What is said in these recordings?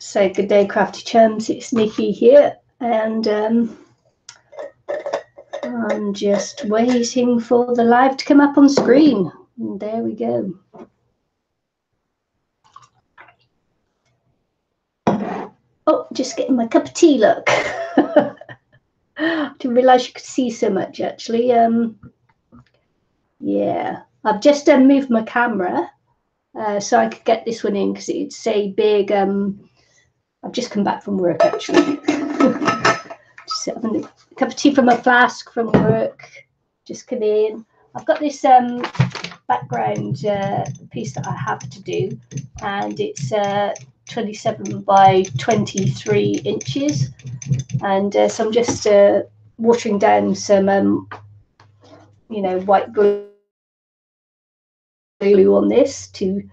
So good day, crafty chums, it's Nikki here, and I'm just waiting for the live to come up on screen, and there we go. Oh, just getting my cup of tea, look. Didn't realise you could see so much, actually. Yeah, I've just moved my camera so I could get this one in, because it's a big, I've just come back from work, actually. Just having a cup of tea from a flask from work, just come in. I've got this background piece that I have to do, and it's 27 by 23 inches, and so I'm just watering down some white glue on this to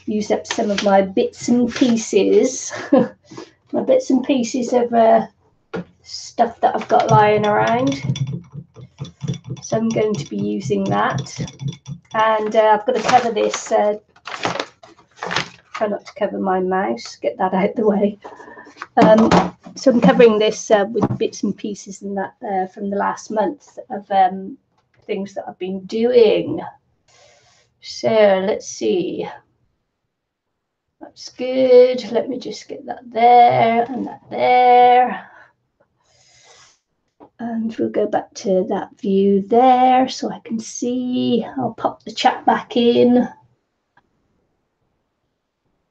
use up some of my bits and pieces my bits and pieces of stuff that I've got lying around. So I'm going to be using that, and I've got to cover this. Try not to cover my mouse, get that out the way. So I'm covering this with bits and pieces and that from the last month of things that I've been doing. So let's see. That's good. Let me just get that there and that there. And we'll go back to that view there so I can see. I'll pop the chat back in.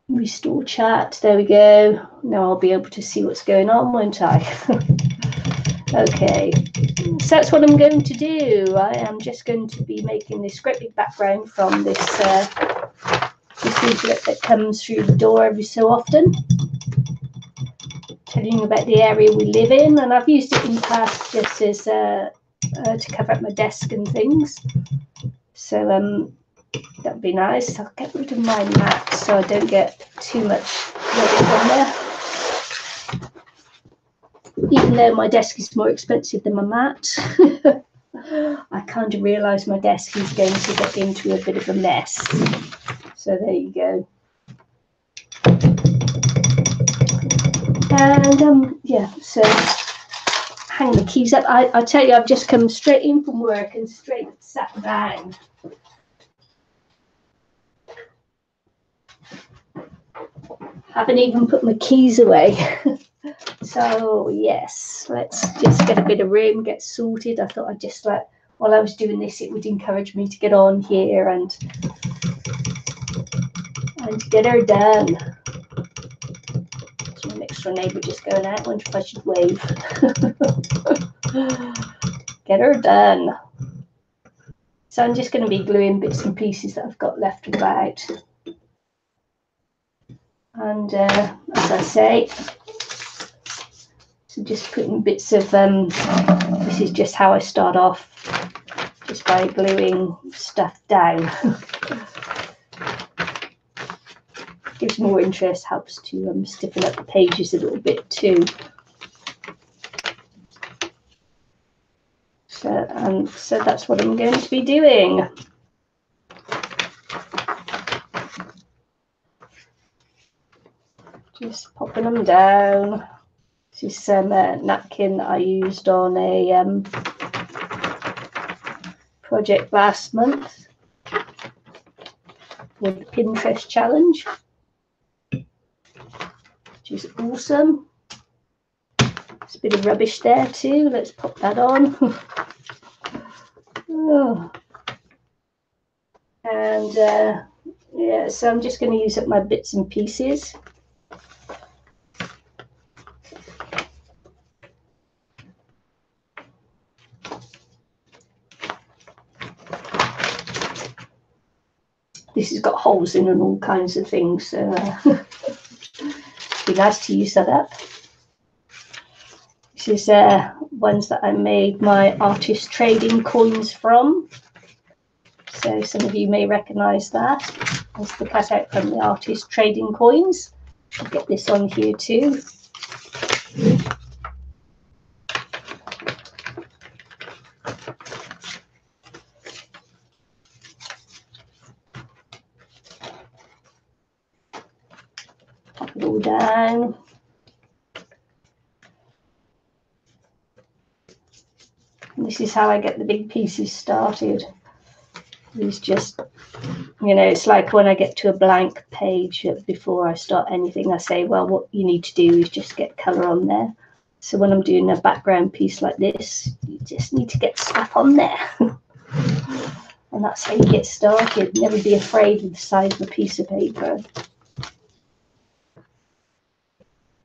Restore chat. There we go. Now I'll be able to see what's going on, won't I? Okay. So that's what I'm going to do. I am just going to be making this great big background from this leaflet that comes through the door every so often, telling you about the area we live in, and I've used it in the past just as to cover up my desk and things. So that would be nice. I'll get rid of my mat so I don't get too much rubbish on there. Even though my desk is more expensive than my mat, I kind of realise my desk is going to get into a bit of a mess. So there you go. And yeah, so hang the keys up. I tell you, I've just come straight in from work and straight sat down. Haven't even put my keys away. So yes, let's just get a bit of room, get sorted. I thought I'd just while I was doing this, it would encourage me to get on here and get her done. So my next door neighbour just going out. I wonder if I should wave. Get her done. So I'm just going to be gluing bits and pieces that I've got left about. And as I say, so just putting bits of, this is just how I start off, just by gluing stuff down. Gives more interest, helps to stiffen up the pages a little bit too. So that's what I'm going to be doing. Just popping them down. This is some napkin that I used on a project last month for the Pinterest challenge, which is awesome. There's a bit of rubbish there too. Let's pop that on. Oh. And yeah, so I'm just going to use up my bits and pieces. This has got holes in and all kinds of things, so it'd be nice to use that up. This is ones that I made my artist trading coins from. So some of you may recognise that. That's the cutout from the artist trading coins. I'll get this on here too. it all down. And this is how I get the big pieces started. It's just, you know, it's like when I get to a blank page before I start anything, I say, well, what you need to do is just get colour on there. So when I'm doing a background piece like this, you just need to get stuff on there. And that's how you get started. Never be afraid of the size of a piece of paper.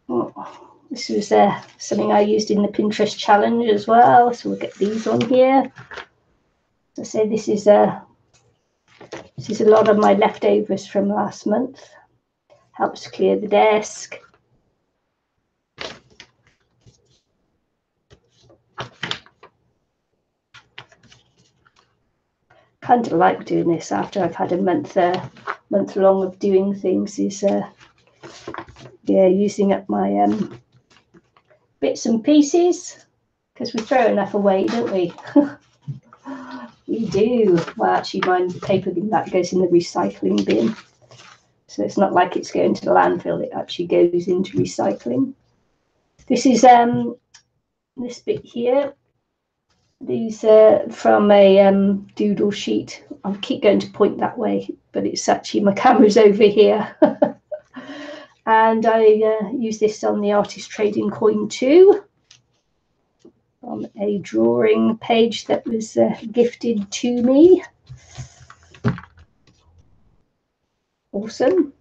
Oh, this was something I used in the Pinterest challenge as well. So we'll get these on here. So I say this is a lot of my leftovers from last month. Helps clear the desk. Kind of like doing this after I've had a month long of doing things. Is yeah, using up my bits and pieces, because we throw enough away, don't we? We do. Well, actually, my paper that goes in the recycling bin, so it's not like it's going to the landfill. It actually goes into recycling. This is this bit here. These are from a doodle sheet. I keep going to point that way, but it's actually my camera's over here. And I use this on the Artist Trading Coin too, on a drawing page that was gifted to me. Awesome.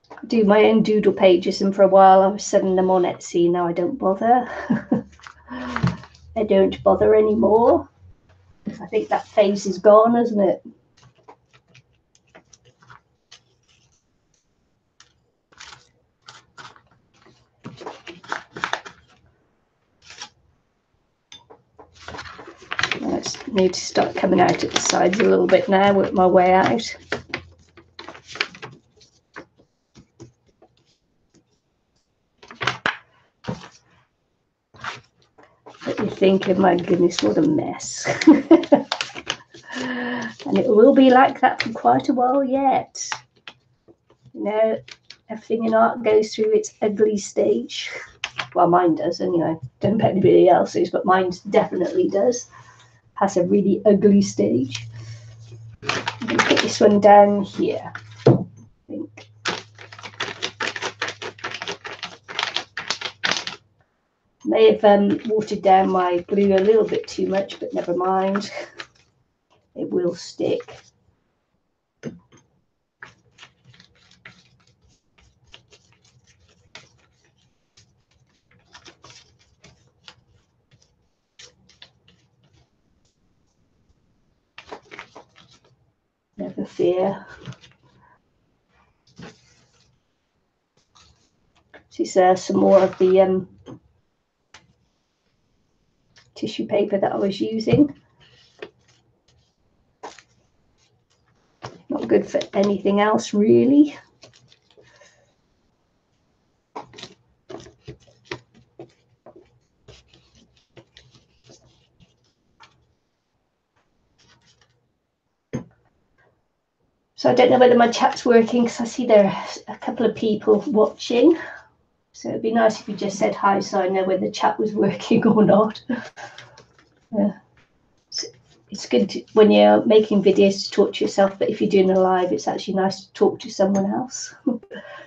I do my own doodle pages, and for a while I was selling them on Etsy. Now I don't bother. I don't bother anymore. I think that phase is gone, isn't it? I need to start coming out at the sides a little bit now, work my way out. Let me think, oh my goodness, what a mess. And it will be like that for quite a while yet. You know, everything in art goes through its ugly stage. Well, mine does anyway. Don't know about anybody else's, but mine definitely does. Has a really ugly stage. I'm going to put this one down here, I think. May have watered down my glue a little bit too much, but never mind. It will stick. Never fear. This is some more of the tissue paper that I was using. Not good for anything else, really. So I don't know whether my chat's working, because I see there are a couple of people watching. So it'd be nice if you just said hi so I know whether the chat was working or not. It's good to, when you're making videos, to talk to yourself, but if you're doing a live, it's actually nice to talk to someone else.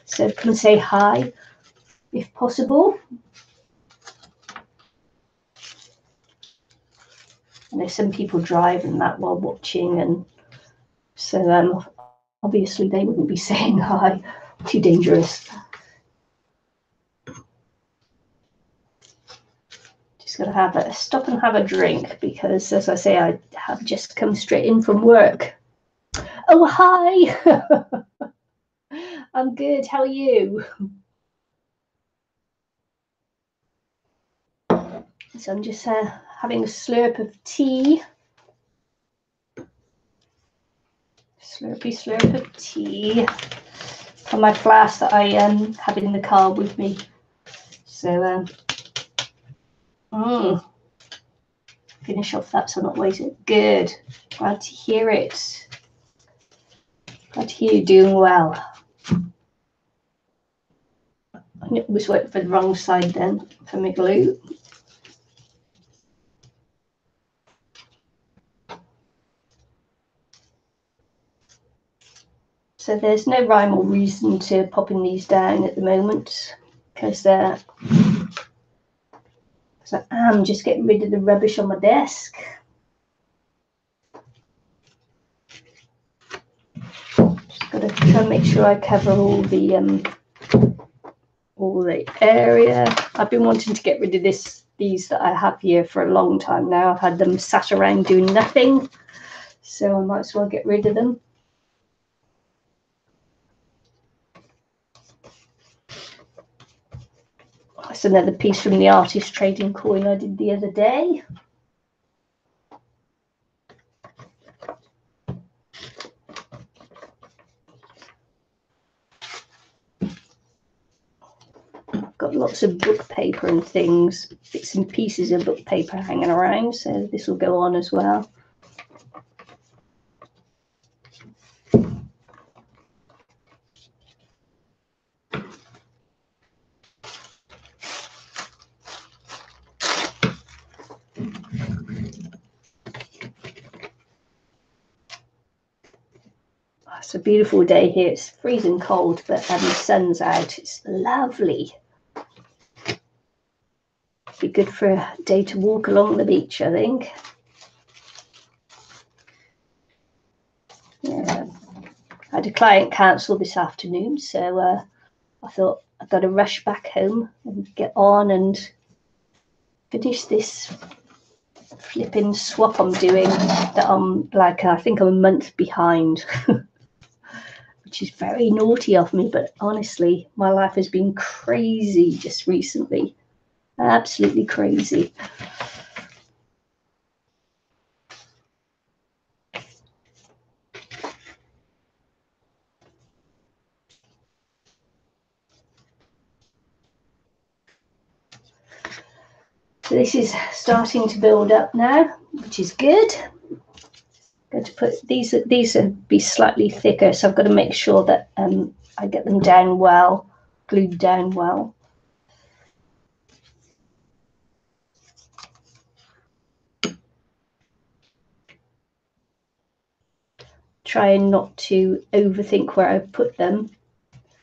So come and say hi if possible. And there's some people driving that while watching, and so obviously they wouldn't be saying hi. Too dangerous. Just got to have a stop and have a drink, because as I say, I have just come straight in from work. Oh, hi. I'm good. How are you? So I'm just having a slurp of tea. Slurpy slurp of tea from my flask that I have in the car with me. So finish off that so I'm not wasting. Good. Glad to hear it. Glad to hear you're doing well. I was waiting for the wrong side then for my glue. So there's no rhyme or reason to popping these down at the moment, because I am just getting rid of the rubbish on my desk. Just got to try and make sure I cover all the area. I've been wanting to get rid of these that I have here for a long time now. I've had them sat around doing nothing, so I might as well get rid of them. That's another piece from the artist trading coin I did the other day. Got lots of book paper and things, bits and pieces of book paper hanging around, so this will go on as well. It's a beautiful day here. It's freezing cold, but the sun's out. It's lovely. Be good for a day to walk along the beach, I think. Yeah, I had a client cancel this afternoon, so I thought I've got to rush back home and get on and finish this flipping swap I'm doing that I'm like, I think I'm a month behind. Which is very naughty of me, but honestly, my life has been crazy just recently. Absolutely crazy. So this is starting to build up now, which is good. Going to put these will be slightly thicker, so I've got to make sure that I get them down well, glued down well. Trying not to overthink where I put them.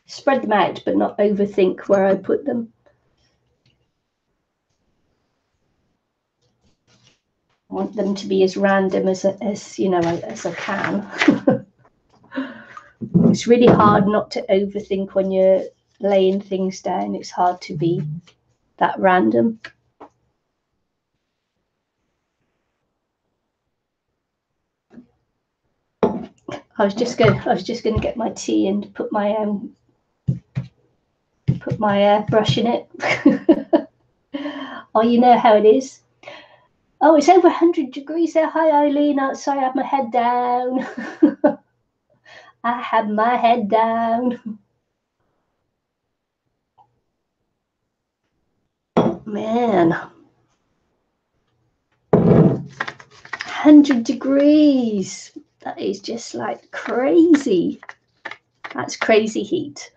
Spread them out, but not overthink where I put them. I want them to be as random as you know, as I can. It's really hard not to overthink when you're laying things down. It's hard to be that random. I was just going to get my tea and put my brush in it. Oh, you know how it is. Oh, it's over 100 degrees there. Hi, Eileen. Sorry, I have my head down. I have my head down. Man. 100 degrees. That is just like crazy. That's crazy heat.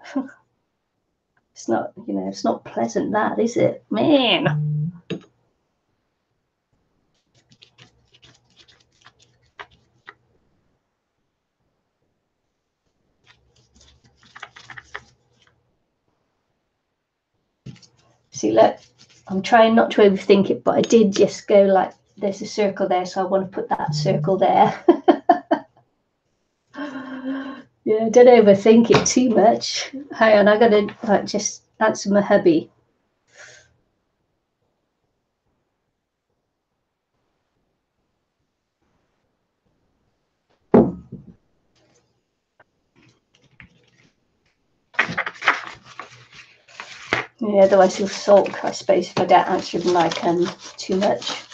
It's not, you know, it's not pleasant, that, is it? Man. See, look, I'm trying not to overthink it, but I did just go like, there's a circle there, so I want to put that circle there. Yeah, don't overthink it too much. Hang on, I gotta like just answer my hubby. Yeah, otherwise he'll sulk, I suppose, if I don't answer him like too much.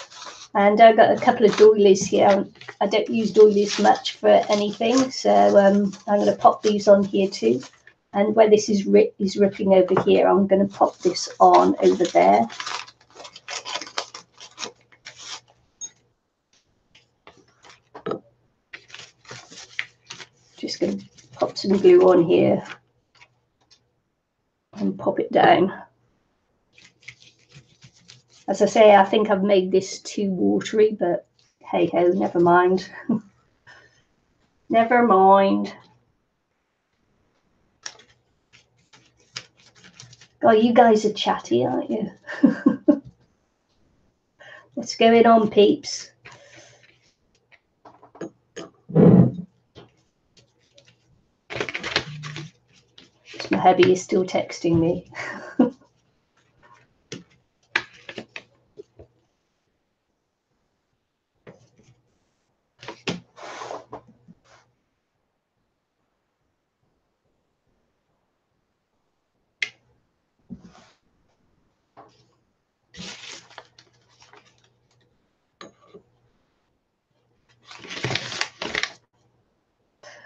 And I've got a couple of doilies here. I don't use doilies much for anything, so I'm going to pop these on here too. And where this is ripping over here, I'm going to pop this on over there. Just going to pop some glue on here and pop it down. As I say, I think I've made this too watery, but hey ho, never mind. Never mind. Oh, you guys are chatty, aren't you? What's going on, peeps? My hubby is still texting me.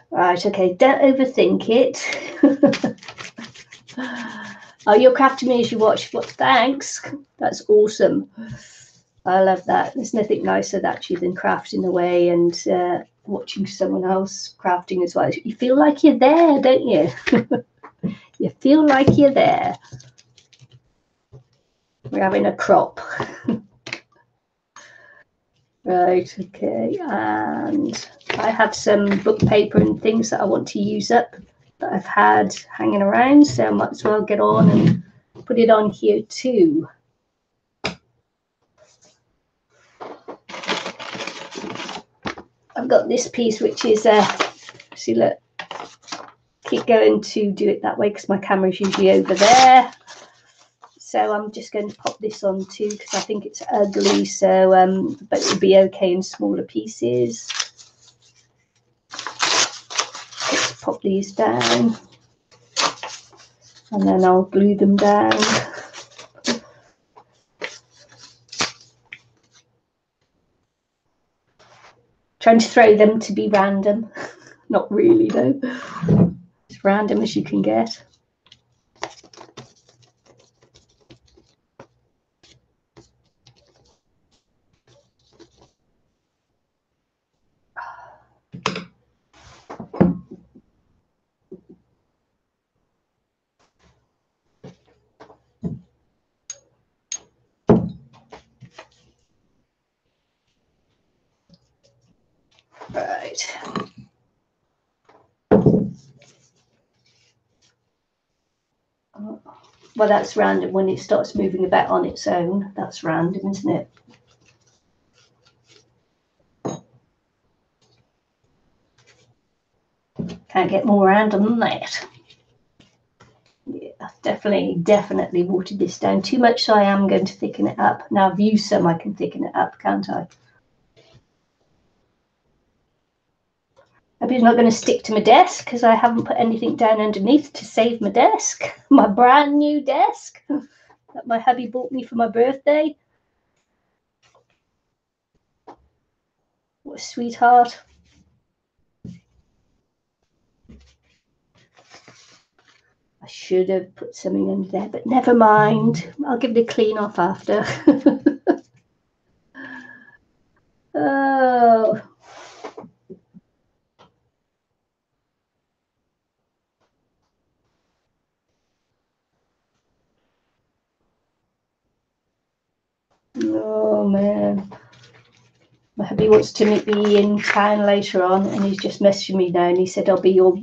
Right, okay, don't overthink it. Oh, you're crafting me as you watch. Well, thanks. That's awesome. I love that. There's nothing nicer actually than crafting away and watching someone else crafting as well. You feel like you're there, don't you? You feel like you're there. We're having a crop. Right, okay, and I have some book paper and things that I want to use up that I've had hanging around, so I might as well get on and put it on here too. I've got this piece which is, see look, keep going to do it that way because my camera's usually over there. So I'm just going to pop this on too because I think it's ugly, so but it would be okay in smaller pieces. Let's pop these down and then I'll glue them down. Trying to throw them to be random. Not really though. As random as you can get. Right. Well, that's random when it starts moving about on its own. That's random, isn't it? Can't get more random than that. Yeah, definitely watered this down too much, so I am going to thicken it up. Now I've used some, I can thicken it up, can't I? Hope it's not going to stick to my desk because I haven't put anything down underneath to save my desk. My brand new desk that my hubby bought me for my birthday. What a sweetheart. I should have put something under there, but never mind. I'll give it a clean off after. Oh. Oh man. My hubby wants to meet me in town later on and he's just messaging me now and he said I'll be your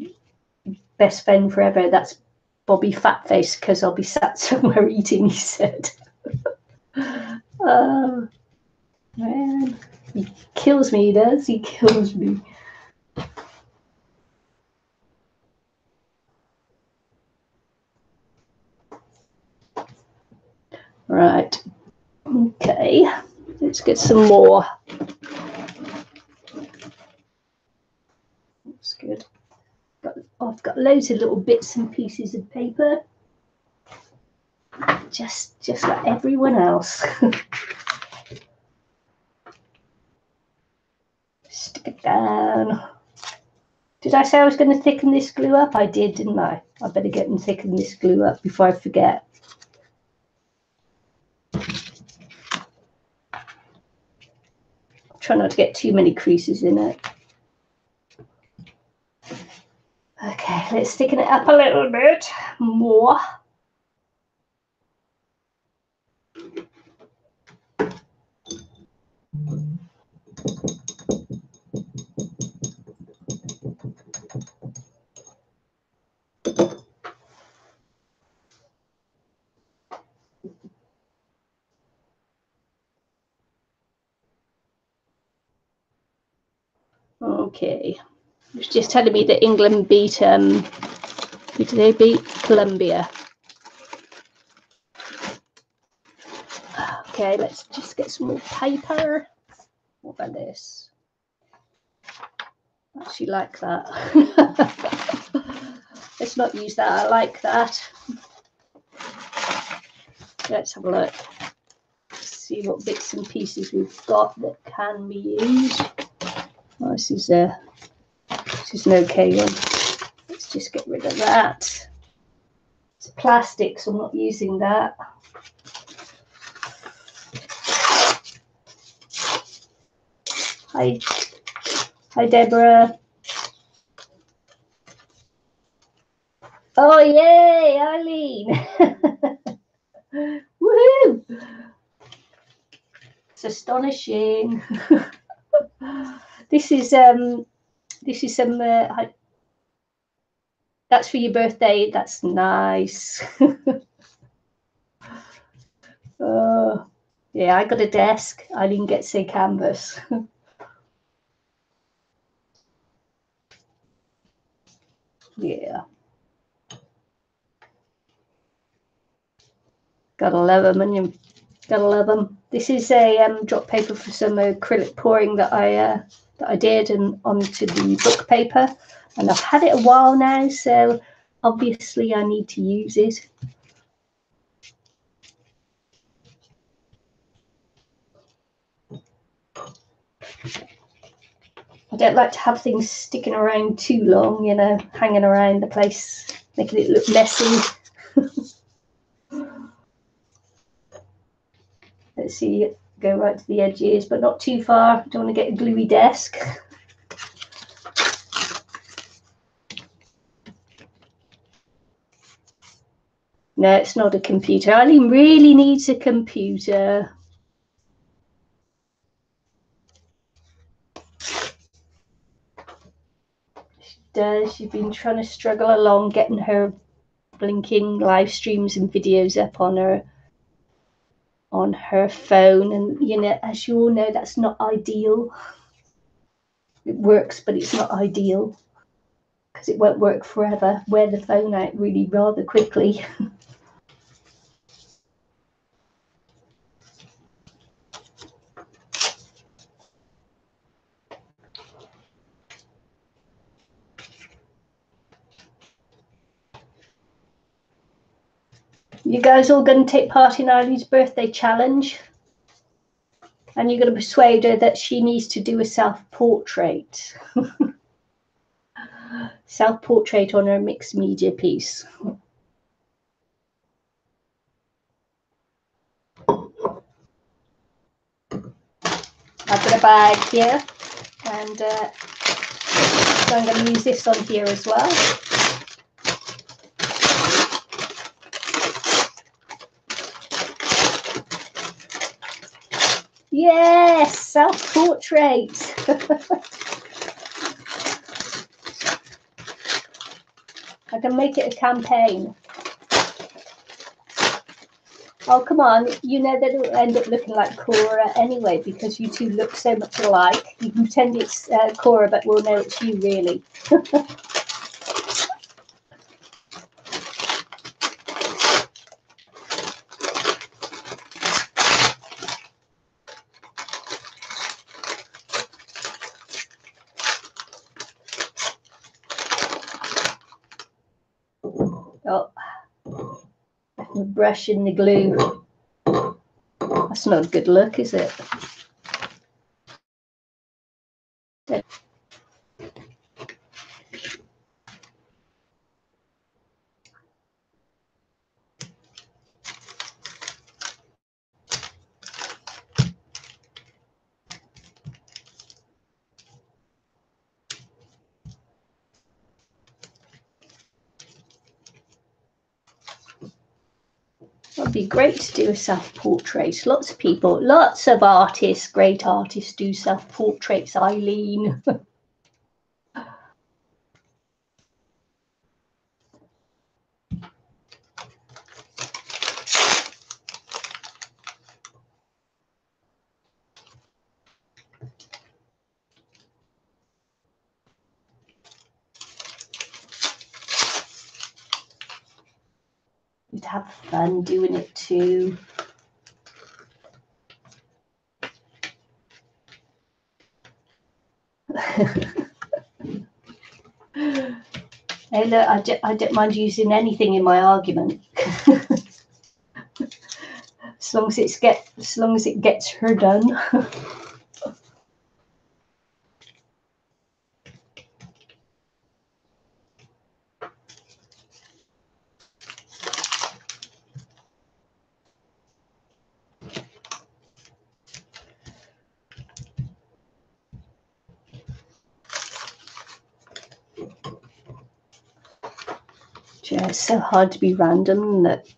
best friend forever. That's Bobby Fatface because I'll be sat somewhere eating, he said. Oh man. He kills me, he does. He kills me. Right. Okay. Let's get some more. That's good. I've got loads of little bits and pieces of paper. Just like everyone else. Stick it down. Did I say I was going to thicken this glue up? I did, didn't I? I better get and thicken this glue up before I forget. Try not to get too many creases in it. Okay, let's thicken it up a little bit more. Okay, it's just telling me that England beat, who did they beat? Colombia. Okay, let's just get some more paper. What about this? I actually like that. Let's not use that. I like that. Let's have a look. See what bits and pieces we've got that can be used. Oh, this is an okay one. Let's just get rid of that. It's plastic, so I'm not using that. Hi, Deborah. Oh, yay, Eileen. Woohoo! It's astonishing. This is some that's for your birthday. That's nice. Yeah, I got a desk. Eileen gets a canvas. Yeah. Gotta love them, and you gotta love them. This is a drop paper for some acrylic pouring that I did, and onto the book paper. And I've had it a while now, so obviously I need to use it. I don't like to have things sticking around too long, you know, hanging around the place, making it look messy. Let's see, go right to the edges, but not too far. Don't want to get a gluey desk. No, it's not a computer. Eileen really needs a computer. She does. She's been trying to struggle along getting her blinking live streams and videos up on her phone, and you know, as you all know, that's not ideal. It works, but it's not ideal because it won't work forever. Wear the phone out really rather quickly. You guys all going to take part in Eileen's birthday challenge, and you're going to persuade her that she needs to do a self-portrait. Self-portrait on her mixed media piece. I've got a bag here, and so I'm going to use this on here as well. Yes, self-portrait. I can make it a campaign. Oh, come on. You know that it'll end up looking like Cora anyway, because you two look so much alike. You can pretend it's Cora, but we'll know it's you, really. Oh, the brush in the glue. That's not a good look, is it? be great to do a self-portrait. Lots of people, lots of artists, great artists do self-portraits, Eileen. You'd have fun doing it too. Hey, look, I don't mind using anything in my argument, as long as it gets her done. Yeah, it's so hard to be random, isn't it?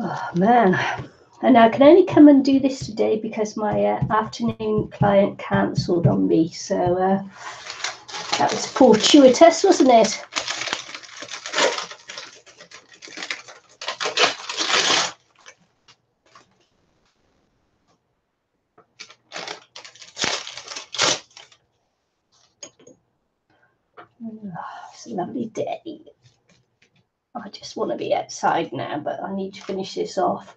Oh man, and I can only come and do this today because my afternoon client cancelled on me, so that was fortuitous, wasn't it? It's a lovely day. I just want to be outside now, but I need to finish this off.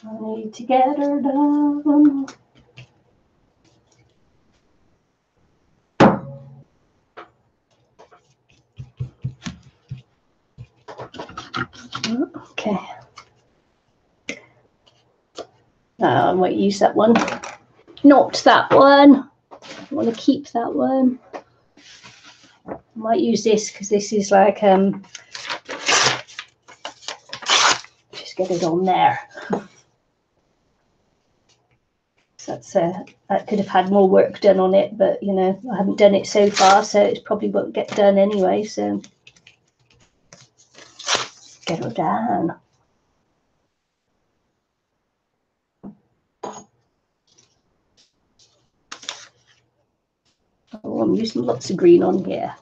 I need to get her done. Okay. I might use that one. Not that one. I want to keep that one. I might use this because this is like just get it on there. So that's that could have had more work done on it, but you know, I haven't done it so far, so it probably won't get done anyway. So get her down. Oh, I'm using lots of green on here.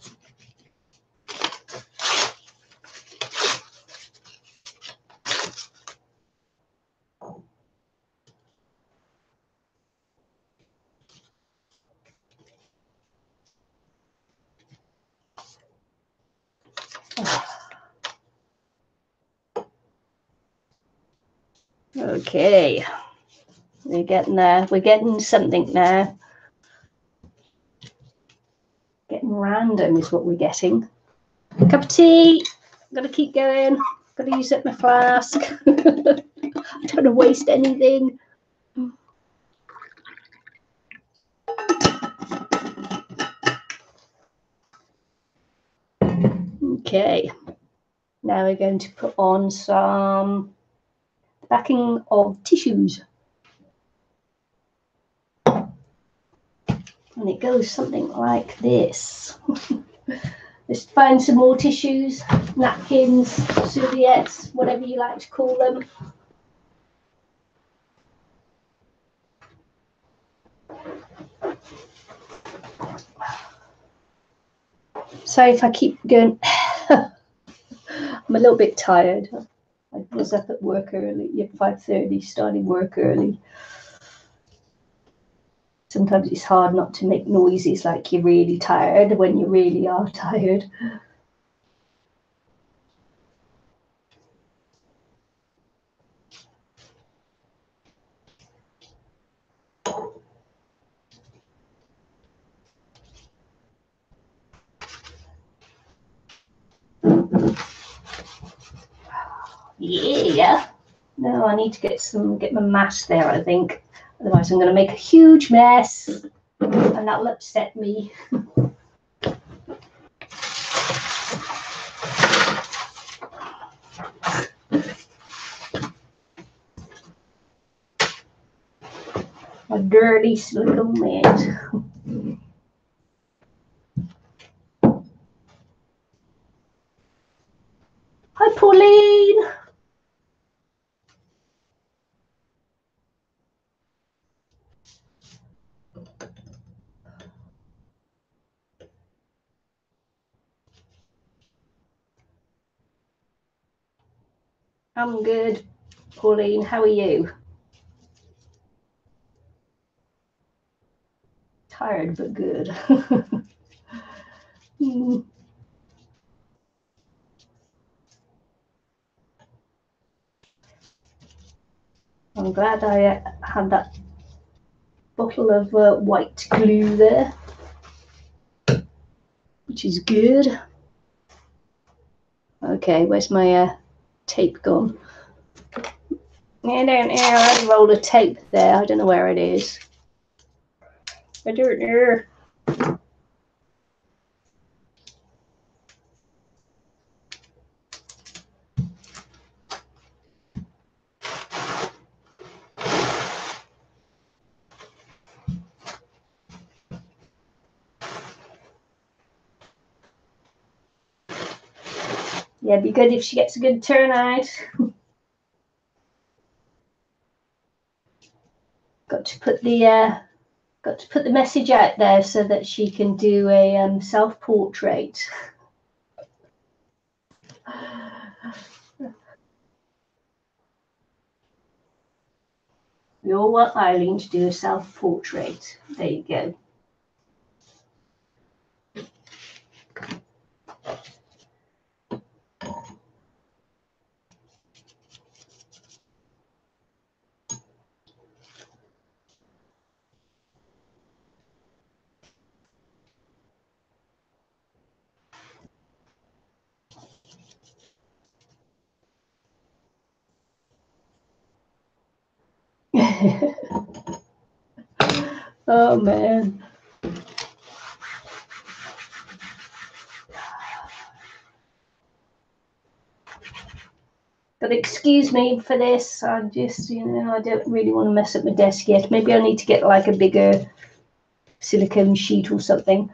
Okay, we're getting there. We're getting something now. Getting random is what we're getting. Cup of tea. Got to keep going. Got to use up my flask. I don't want to waste anything. Okay, now we're going to put on some backing of tissues. And it goes something like this. Just find some more tissues, napkins, serviettes, whatever you like to call them. Sorry if I keep going. I'm a little bit tired. I was up at work early, at 5:30, starting work early. Sometimes it's hard not to make noises like you're really tired when you really are tired. Yeah. No, I need to get my mask there, I think. Otherwise I'm going to make a huge mess and that'll upset me. A dirty little man. Hi, Pauline. I'm good, Pauline. How are you? Tired, but good. I'm glad I had that bottle of white glue there, which is good. Okay, where's my tape gone? I don't know. I had a roll of tape there. I don't know where it is. I don't know. Yeah, it'd be good if she gets a good turnout. Got to put the message out there so that she can do a self-portrait. We all want Eileen to do a self-portrait. There you go. Oh man. But excuse me for this. I just, I don't really want to mess up my desk yet. Maybe I need to get like a bigger silicone sheet or something.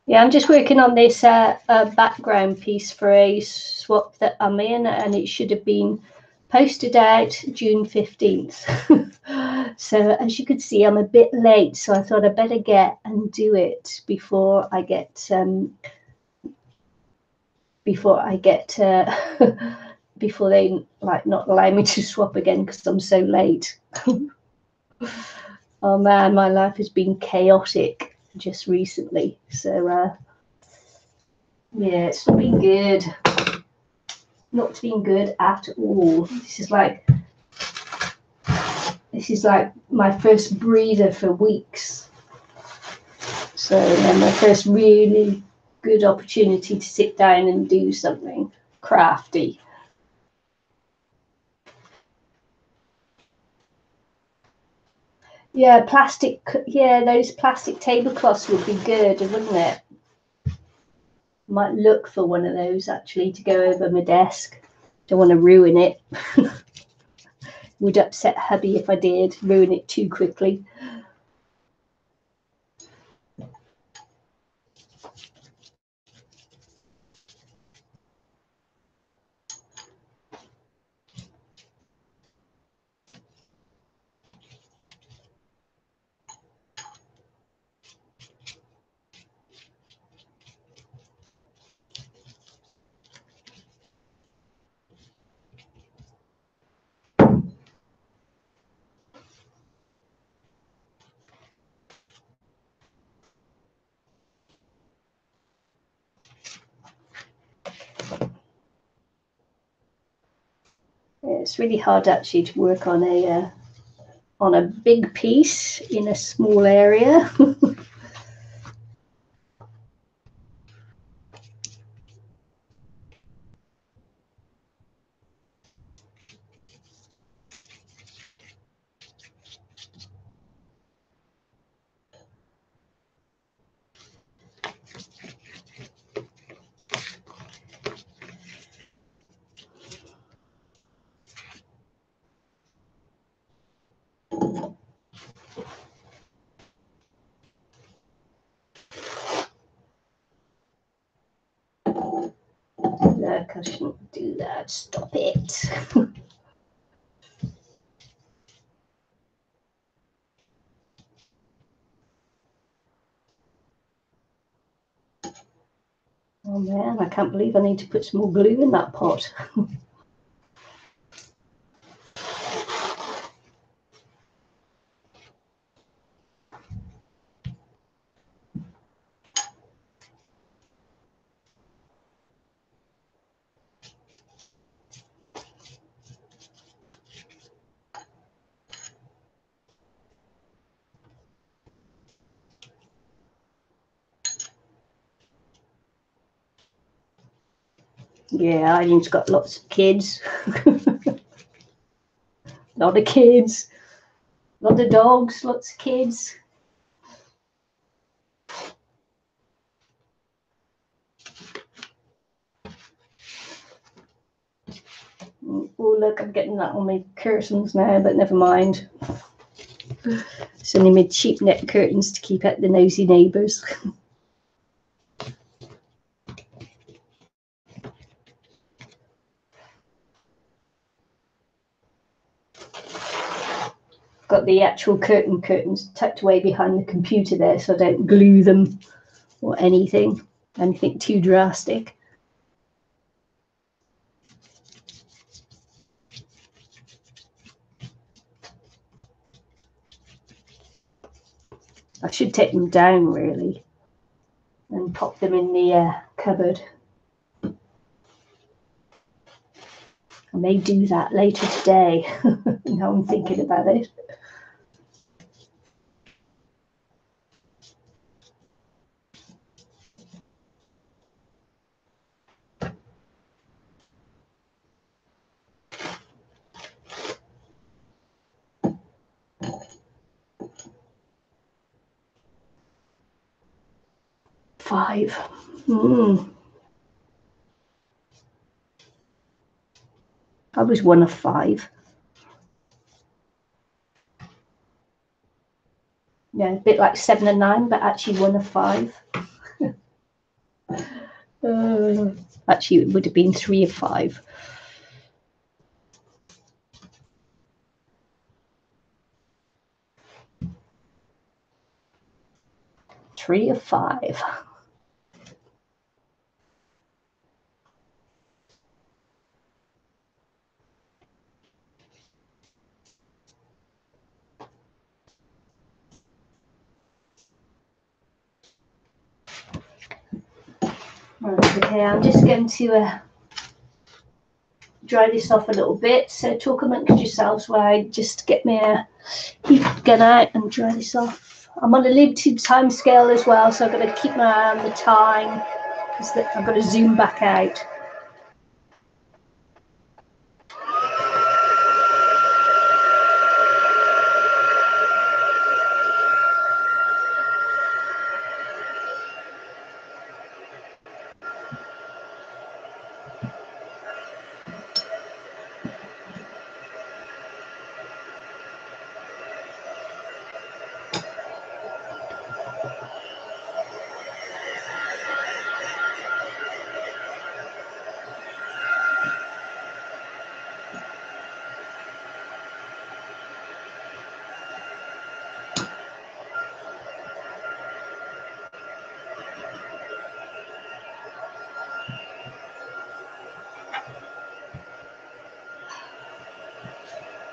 Yeah, I'm just working on this background piece for a swap that I'm in, and it should have been posted out June 15th. So as you could see, I'm a bit late, so I thought I'd better get and do it before I get before they like not allow me to swap again because I'm so late. Oh man, my life has been chaotic just recently. So yeah, it's not been good. Not been good at all. This is like my first breather for weeks. So and my first really good opportunity to sit down and do something crafty. Yeah, plastic. Yeah, those plastic tablecloths would be good, wouldn't it? Might look for one of those actually to go over my desk. Don't want to ruin it. Would upset hubby if I did ruin it too quickly. It's really hard actually to work on a big piece in a small area. Look, I shouldn't do that. Stop it. Oh man, I can't believe I need to put some more glue in that pot. Yeah, Eileen's got lots of kids. Lot of kids. Lot of dogs, lots of kids. Oh, look, I'm getting that on my curtains now, but never mind. It's only made cheap net curtains to keep out the nosy neighbours. Got the actual curtains tucked away behind the computer there, so I don't glue them or anything too drastic. I should take them down really and pop them in the cupboard. I may do that later today. Now I'm thinking about it. Five. I was one of five. Yeah, a bit like 7 and 9, but actually one of five. Actually, it would have been 3 of 5. Three of 5. Okay, I'm just going to dry this off a little bit. So talk amongst yourselves while I just get my heat gun out and dry this off. I'm on a limited time scale as well, so I've got to keep my eye on the time because I've got to zoom back out.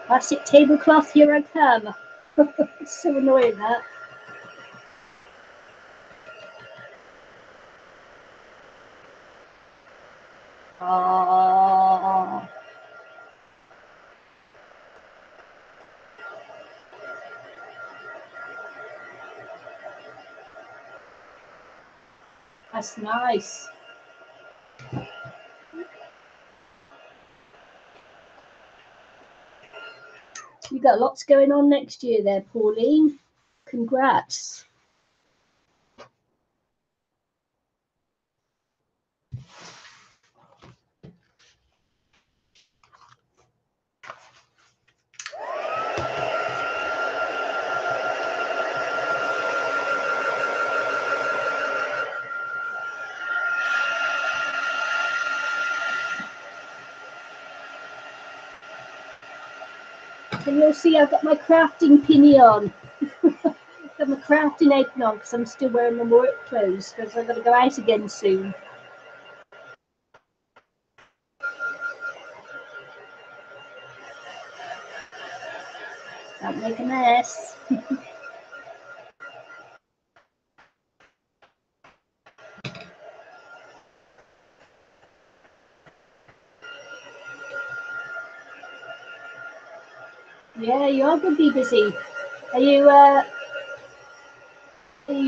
Plastic tablecloth, here I come. It's so annoying that. That's nice. You got lots going on next year there, Pauline. Congrats. Can you all see I've got my crafting pinny on? Got my crafting apron on because I'm still wearing my work clothes because I've got to go out again soon. Don't make a mess. Yeah, you are going to be busy. Are you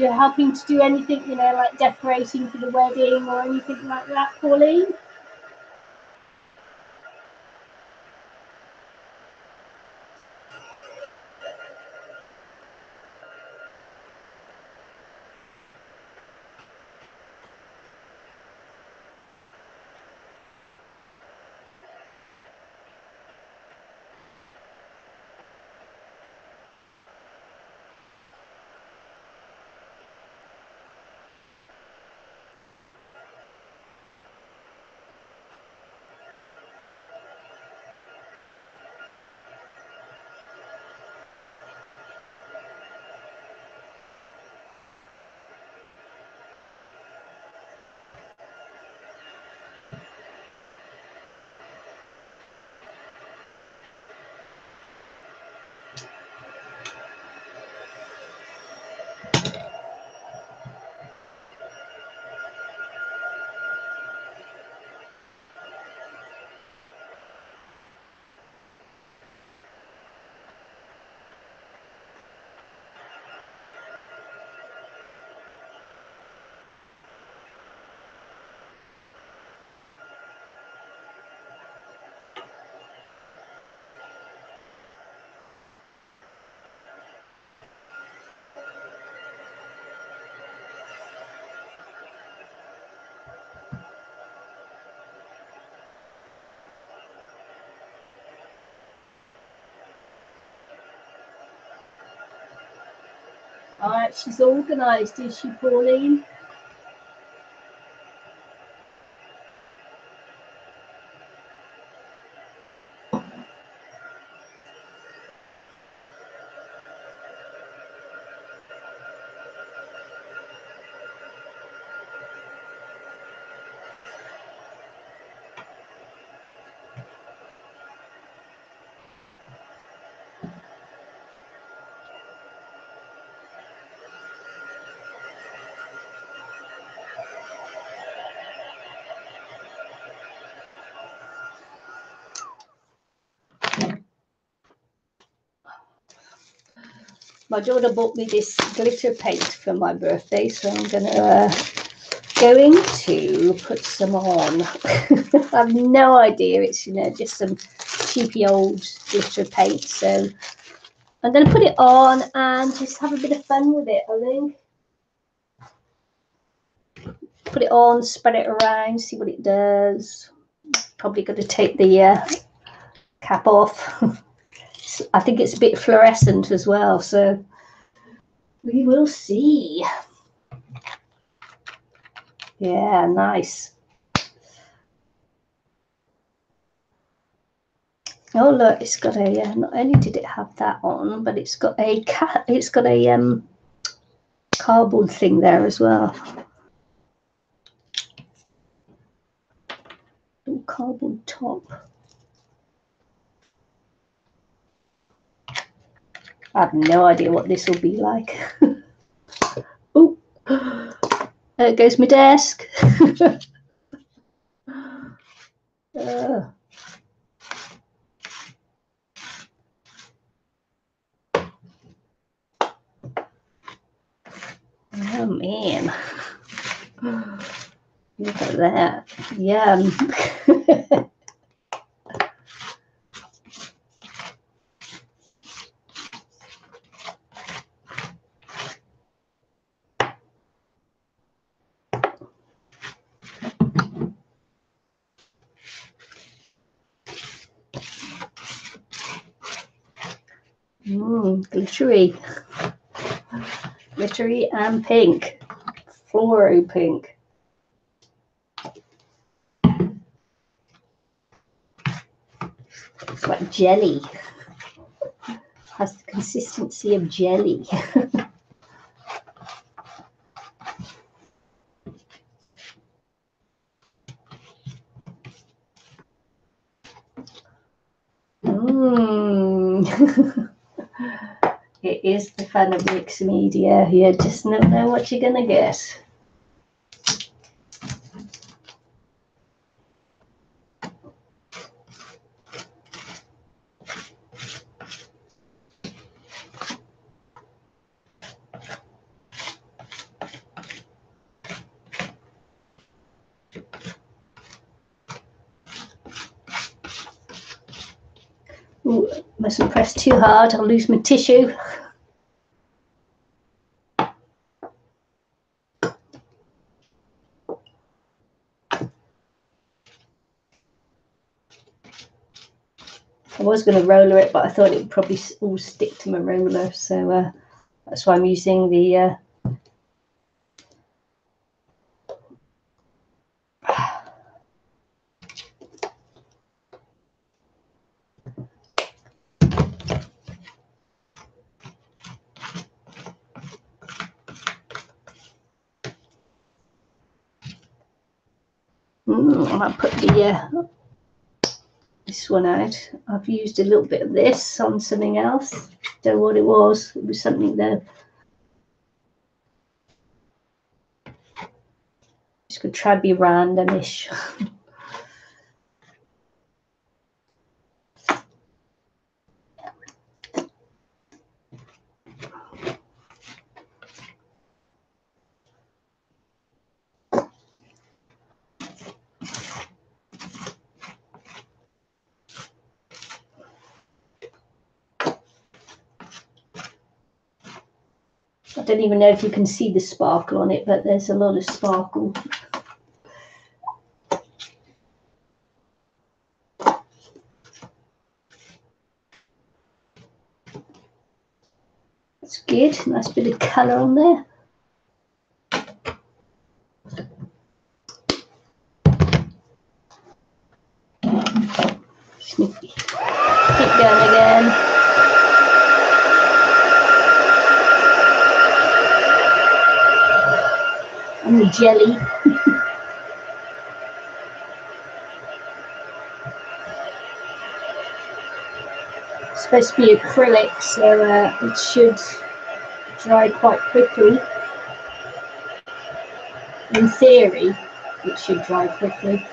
helping to do anything, you know, like decorating for the wedding or anything like that, Pauline? All right, she's organised, is she, Pauline? My daughter bought me this glitter paint for my birthday, so I'm going to put some on. I have no idea. It's, you know, just some cheapy old glitter paint. So I'm going to put it on and just have a bit of fun with it, I think. Put it on, spread it around, see what it does. Probably going to take the cap off. I think it's a bit fluorescent as well, so we will see. Yeah, nice. Oh look, it's got a. Not only did it have that on, but it's got a cardboard thing there as well. Little cardboard top. I have no idea what this will be like. Oh, there goes my desk. Oh man. Look at that. Yum. Glittery. Glittery and pink. Fluoro pink. It's like jelly. Has the consistency of jelly. It is the fun of mixed media. You just never know what you're going to get. Ooh, mustn't press too hard, I'll lose my tissue. I was going to roller it, but I thought it would probably all stick to my roller, so that's why I'm using the I might put the this one out. I've used a little bit of this on something else. Don't know what it was. It was something though. Just could try to be randomish. I don't even know if you can see the sparkle on it, but there's a lot of sparkle. That's good. Nice bit of colour on there. Snippy. Keep going again. And the jelly. It's supposed to be acrylic, so it should dry quite quickly. In theory, it should dry quickly.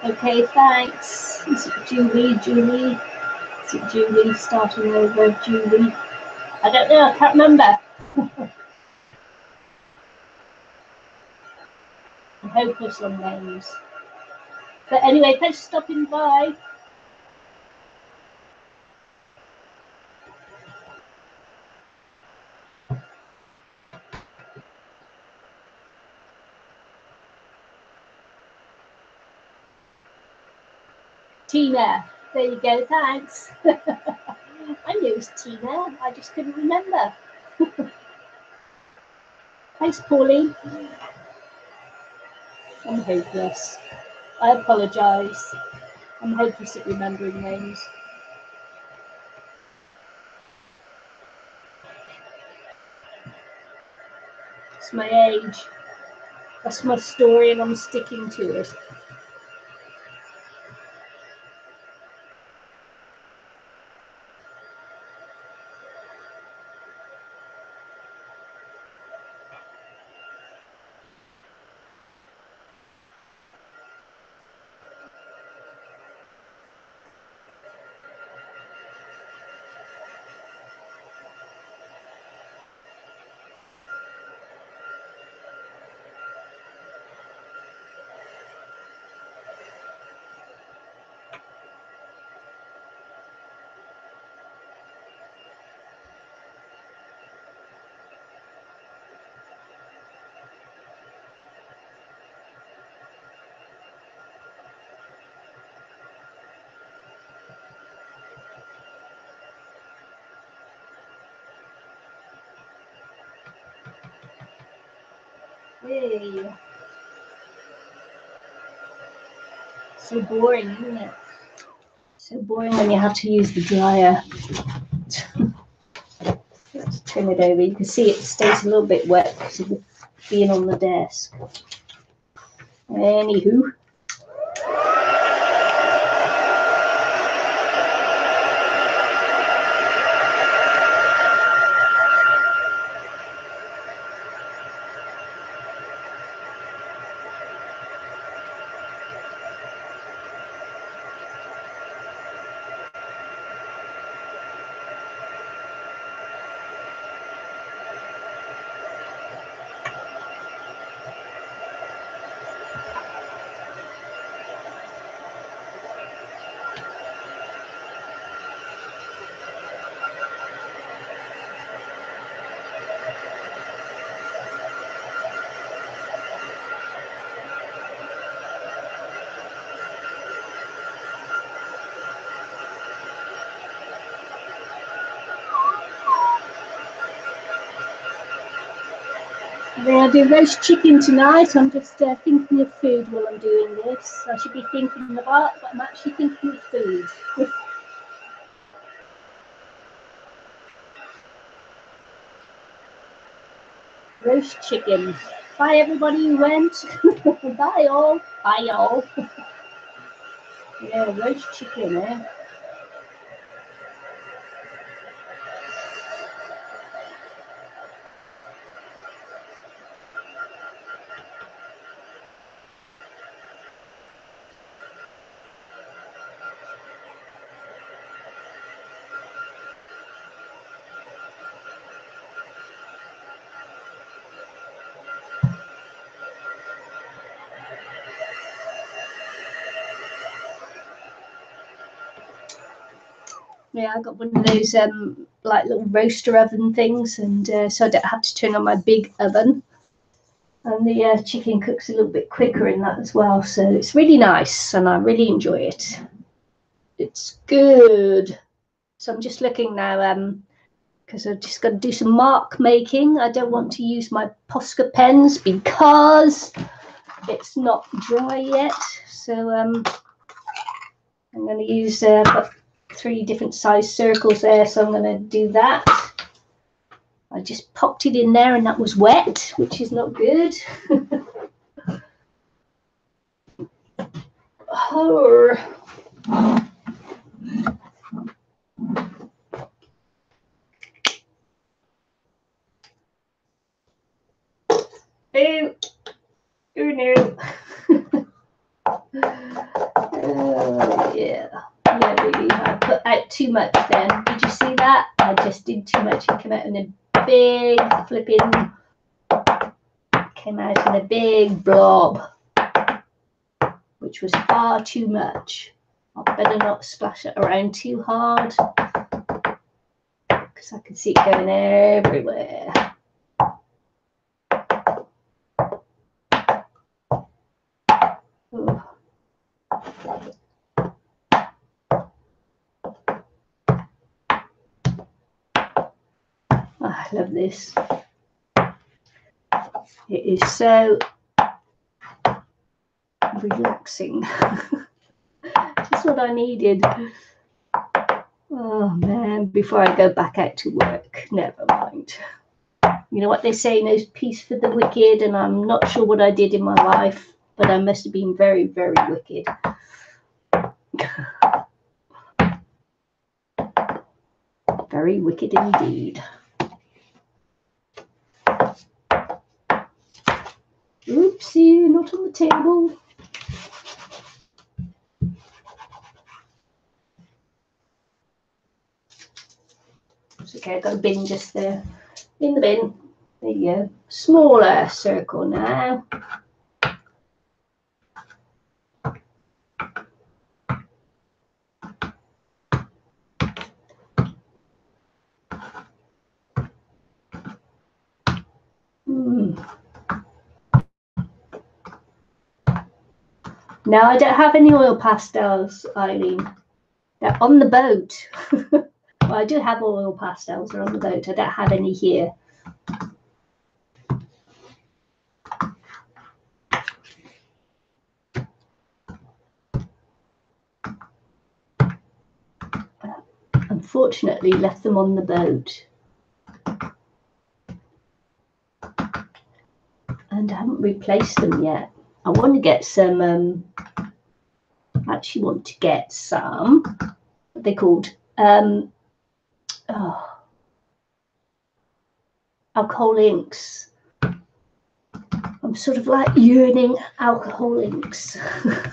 Okay, thanks. Is it Julie? Julie? Is it Julie starting over? Julie? I don't know, I can't remember. I'm hopeless on names. But anyway, thanks for stopping by. Tina, there you go, thanks. I knew it was Tina, I just couldn't remember. Thanks, Pauline. I'm hopeless. I apologise. I'm hopeless at remembering names. It's my age. That's my story and I'm sticking to it. Hey. So boring, isn't it? So boring when you have to use the dryer. Let's turn it over. You can see it stays a little bit wet because of being on the desk. Anywho. I'm going to do roast chicken tonight. I'm just thinking of food while I'm doing this. I should be thinking of art, but I'm actually thinking of food. Roast chicken. Bye everybody who went. Bye all. Bye y'all. Yeah, roast chicken, eh? Yeah, I got one of those like little roaster oven things, and so I don't have to turn on my big oven. And the chicken cooks a little bit quicker in that as well, so it's really nice, and I really enjoy it. It's good. So I'm just looking now, because I've just got to do some mark making. I don't want to use my Posca pens because it's not dry yet. So I'm going to use 3 different size circles there, so I'm going to do that. I just popped it in there and that was wet, which is not good. Oh. Oh, oh no. Oh, yeah. Yeah, really. I put out too much then. Did you see that? I just did too much. It came out in a big flipping, came out in a big blob, which was far too much. I better not splash it around too hard because I can see it going everywhere. Oh. I love this. It is so relaxing. Just what I needed. Oh man, before I go back out to work, never mind. You know what they say, no peace for the wicked, and I'm not sure what I did in my life, but I must have been very, very wicked. Very wicked indeed. Oopsie, not on the table. It's okay, I've got a bin just there. In the bin. There you go. Smaller circle now. No, I don't have any oil pastels, Eileen. They're on the boat. Well, I do have oil pastels. They're on the boat. I don't have any here. unfortunately left them on the boat. And I haven't replaced them yet. I want to get some, actually want to get some, what they're called, alcohol inks. I'm sort of like yearning alcohol inks. I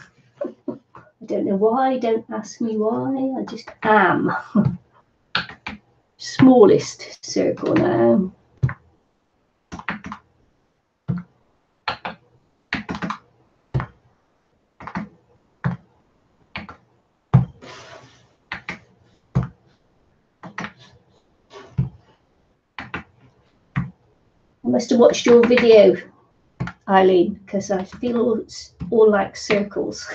don't know why, don't ask me why, I just am. Smallest circle now. I must have watched your video, Eileen, because I feel it's all like circles.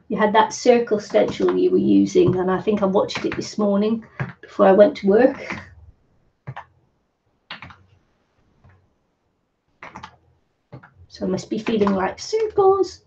You had that circle stencil you were using, and I think I watched it this morning before I went to work. So I must be feeling like circles.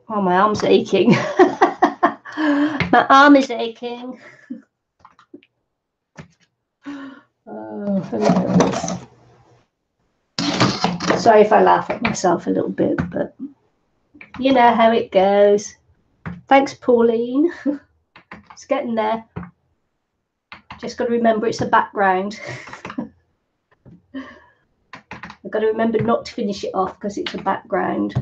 Oh, my arm's aching. My arm is aching. Oh, hilarious. Sorry if I laugh at myself a little bit, but you know how it goes. Thanks, Pauline. It's getting there. Just got to remember it's a background. I've got to remember not to finish it off because it's a background.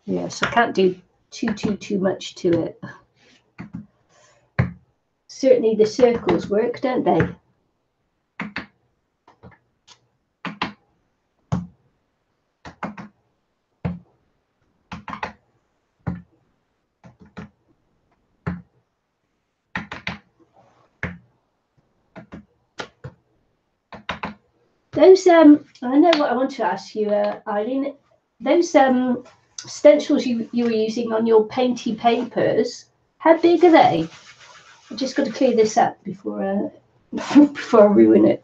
Yes, I can't do too much to it. Certainly the circles work, don't they? Those I know what I want to ask you, Eileen. Those stencils you were using on your painty papers, how big are they? I just got to clear this up before before I ruin it.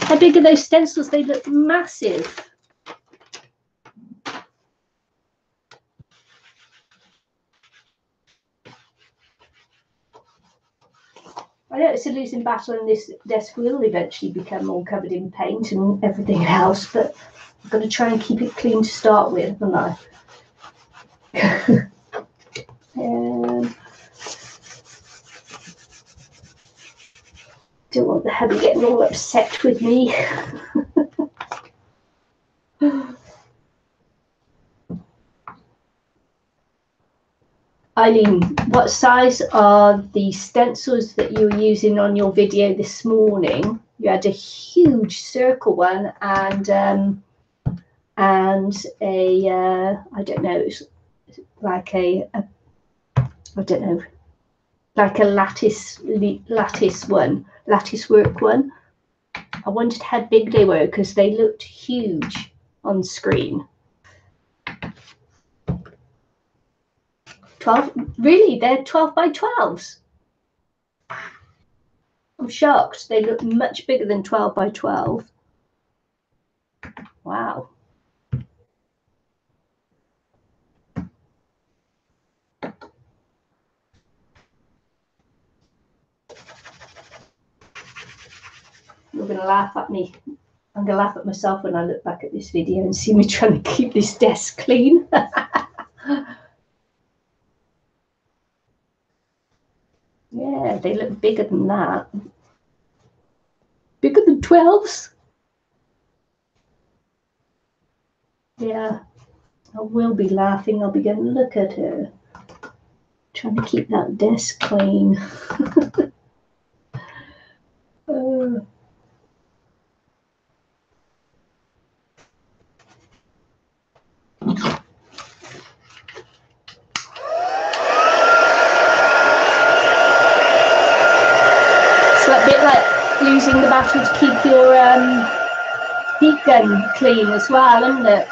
How big are those stencils? They look massive. I know it's a losing battle, and this desk will eventually become all covered in paint and everything else, but I've got to try and keep it clean to start with, haven't I? Don't want the hubby getting all upset with me. Eileen, what size are the stencils that you were using on your video this morning? You had a huge circle one and a I don't know, it's like a I don't know, like a lattice one, lattice work one. I wondered how big they were because they looked huge on screen. 12, really? They're 12 by 12s. I'm shocked. They look much bigger than 12 by 12. Wow. You're going to laugh at me. I'm going to laugh at myself when I look back at this video and see me trying to keep this desk clean. Yeah, they look bigger than that. Bigger than 12s? Yeah, I will be laughing. I'll be going, look at her. Trying to keep that desk clean. using the battery to keep your heat gun clean as well, isn't it?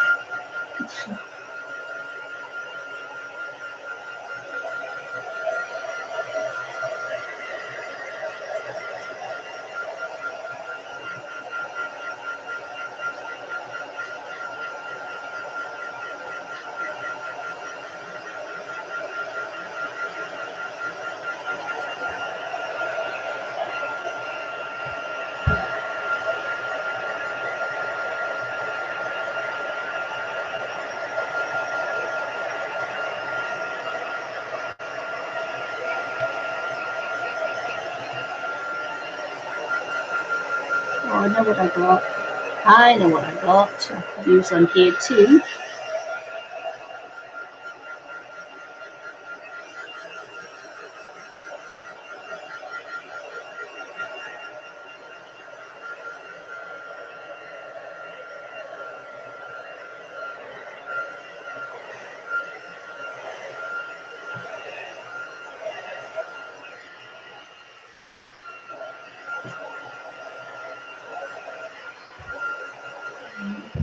Oh, I know what I got. I know what I got. I could use on here too.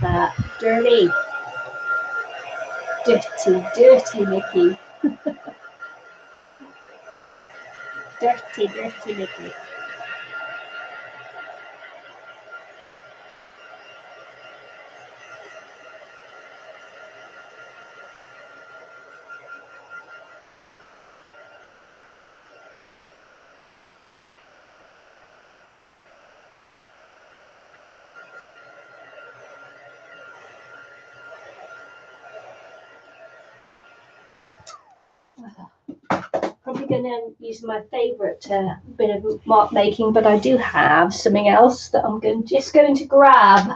That dirty, dirty Mickey. Dirty Mickey. Probably going to use my favourite bit of mark making, but I do have something else that I'm just going to grab.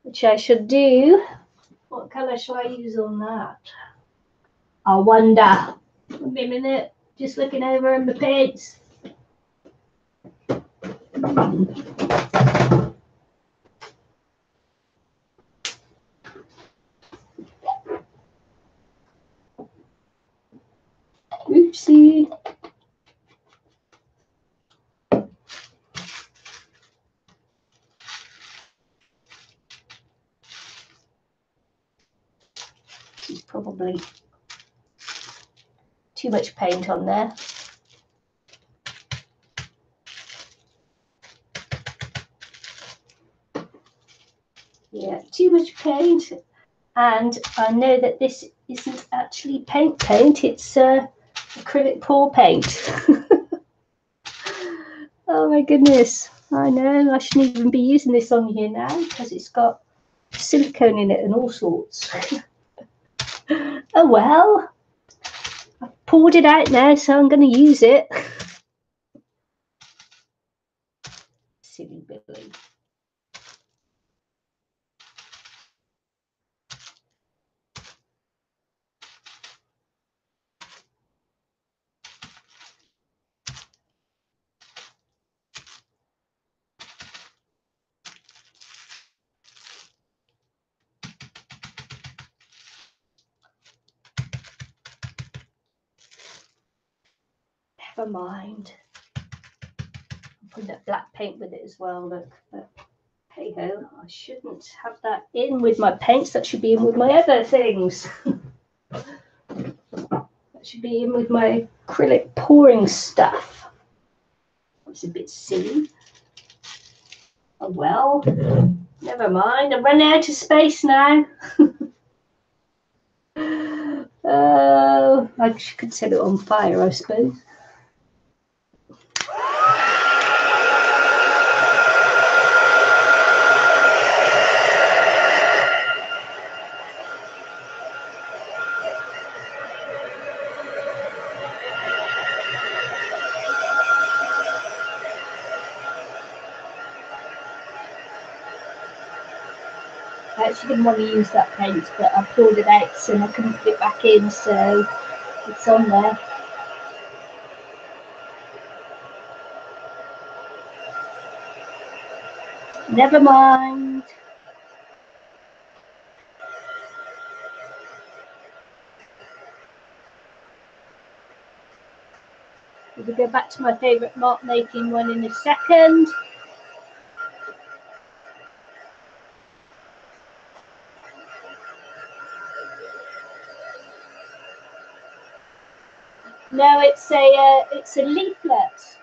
Which I should do. What colour shall I use on that? I wonder. Give me a minute. Just looking over in the paints. Oopsie. Probably too much paint on there. Yeah, too much paint. And I know that this isn't actually paint, it's acrylic pour paint. Oh my goodness. I know, I shouldn't even be using this on here now because it's got silicone in it and all sorts. Oh well. I've poured it out now, so I'm going to use it. Silly Billy. Never mind. I'll put that black paint with it as well, look. But hey ho, I shouldn't have that in with my paints. That should be in with my other things. That should be in with my acrylic pouring stuff. That's a bit silly. Oh well, never mind. I'm running out of space now. Oh, I could set it on fire, I suppose. I actually didn't want to use that paint, but I poured it out and I couldn't put it back in, so it's on there. Never mind. We'll go back to my favourite mark making one in a second. No, it's a leaflet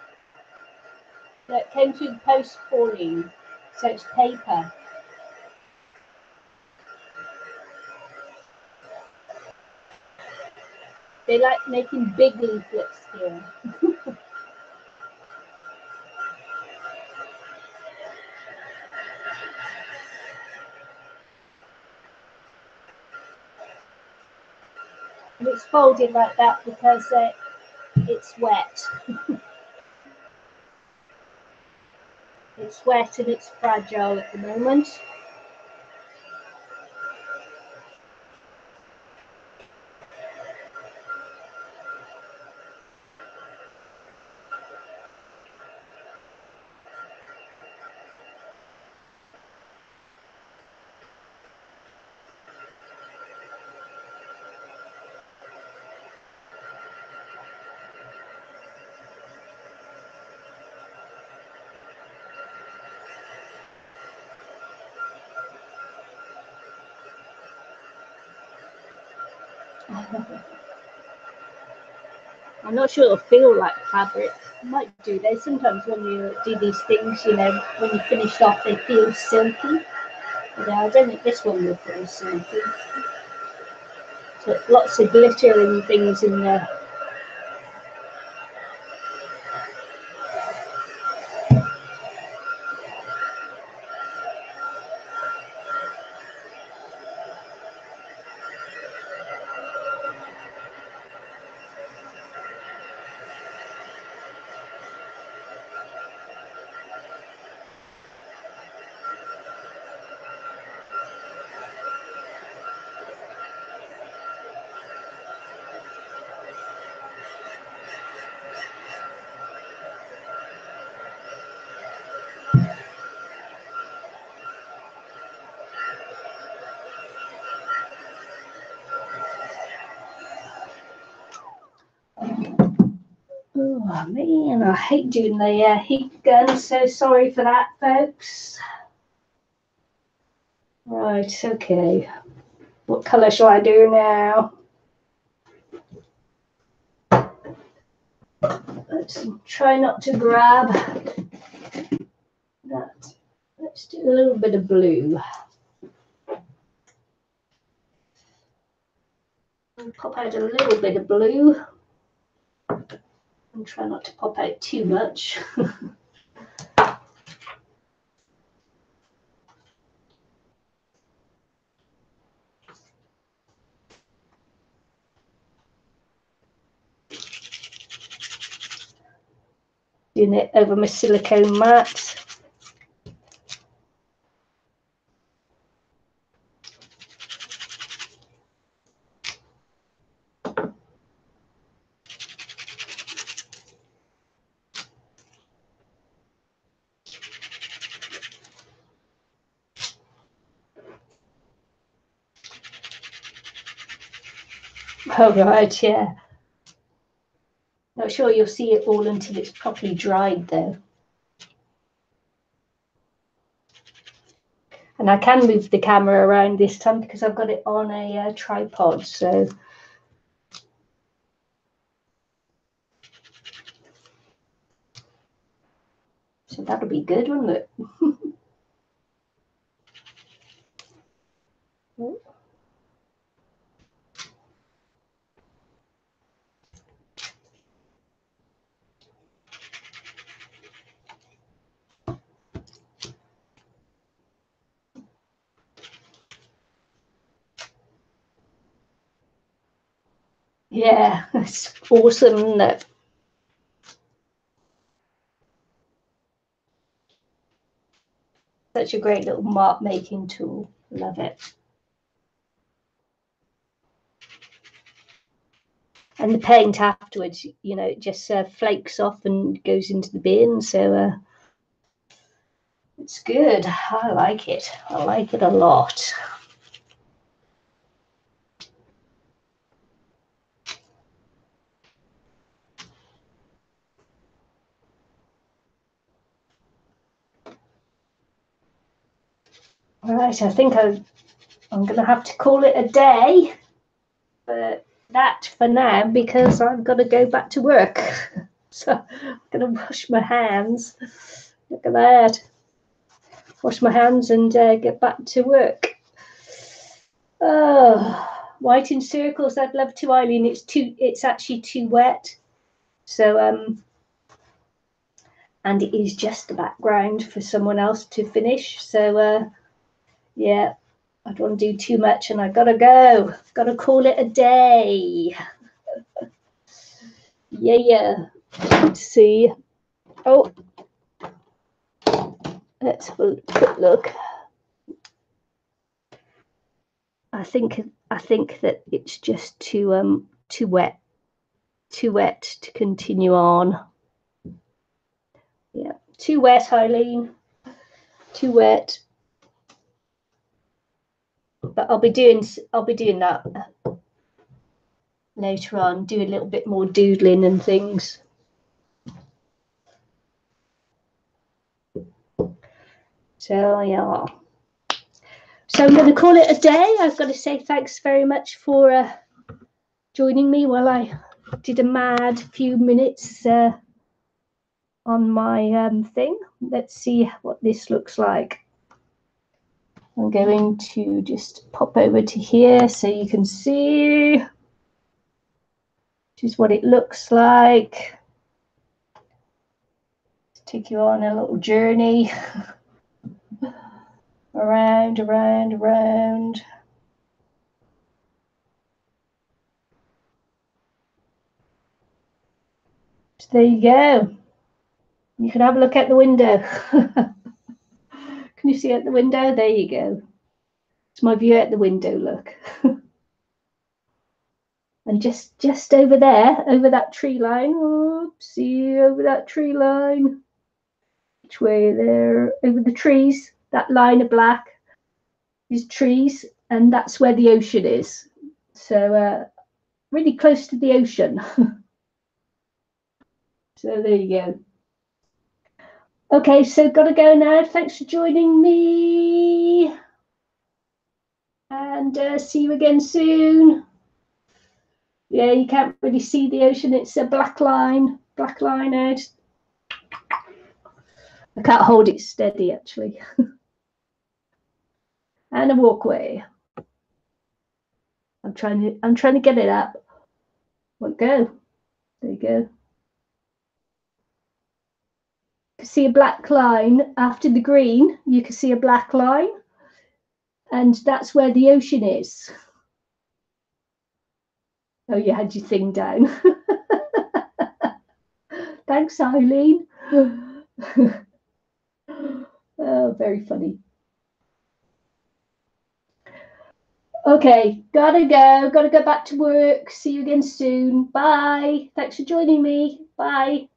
that came through the post, Pauline. So it's paper. They like making big leaflets here. And it's folded like that because it's wet. It's wet and it's fragile at the moment. I'm not sure it'll feel like fabric. It might do though. Sometimes when you do these things, you know, when you finish off, they feel silky. But I don't think this one will feel silky. So lots of glitter and things in there. Oh man, I hate doing the heat gun, so sorry for that, folks. Right, okay. What colour shall I do now? Let's try not to grab that. Let's do a little bit of blue. I'll pop out a little bit of blue. And try not to pop out too much. Doing it over my silicone mat. Oh, right, yeah. Not sure you'll see it all until it's properly dried, though. And I can move the camera around this time because I've got it on a tripod, so. So that'll be good, won't it? Yeah, it's awesome, isn't it? Such a great little mark making tool. Love it. And the paint afterwards, you know, it just flakes off and goes into the bin. So It's good. I like it. I like it a lot. Right, I think I'm going to have to call it a day for that for now because I've got to go back to work. So I'm going to wash my hands. Look at that. Wash my hands and get back to work. Oh, white in circles. I'd love to, Eileen. It's actually too wet. So and it is just the background for someone else to finish. So yeah, I don't want to do too much, and I gotta go. I've got to call it a day. Yeah. Let's see. Oh, let's have a quick look. I think that it's just too wet to continue on. Yeah, too wet, Eileen. Too wet. But I'll be doing that later on. Do a little bit more doodling and things. So yeah. So I'm going to call it a day. I've got to say thanks very much for joining me while I did a mad few minutes on my thing. Let's see what this looks like. I'm going to just pop over to here so you can see. This is what it looks like. Let's take you on a little journey. Around, around, around. So there you go. You can have a look at the window. Can you see at the window? There you go. It's my view at the window, look. And just over there, over that tree line, see over that tree line. Which way there? Over the trees, that line of black is trees, and that's where the ocean is. So really close to the ocean. So there you go. Okay, so gotta go now. Thanks for joining me. And see you again soon. Yeah, you can't really see the ocean. It's a black line out. I can't hold it steady, actually. And a walkway. I'm trying to get it up. Won't go. There you go. You can see a black line after the green. You can see a black line, and that's where the ocean is. Oh, you had your thing down. Thanks, Eileen. Oh, very funny. Okay, gotta go back to work. See you again soon. Bye. Thanks for joining me. Bye.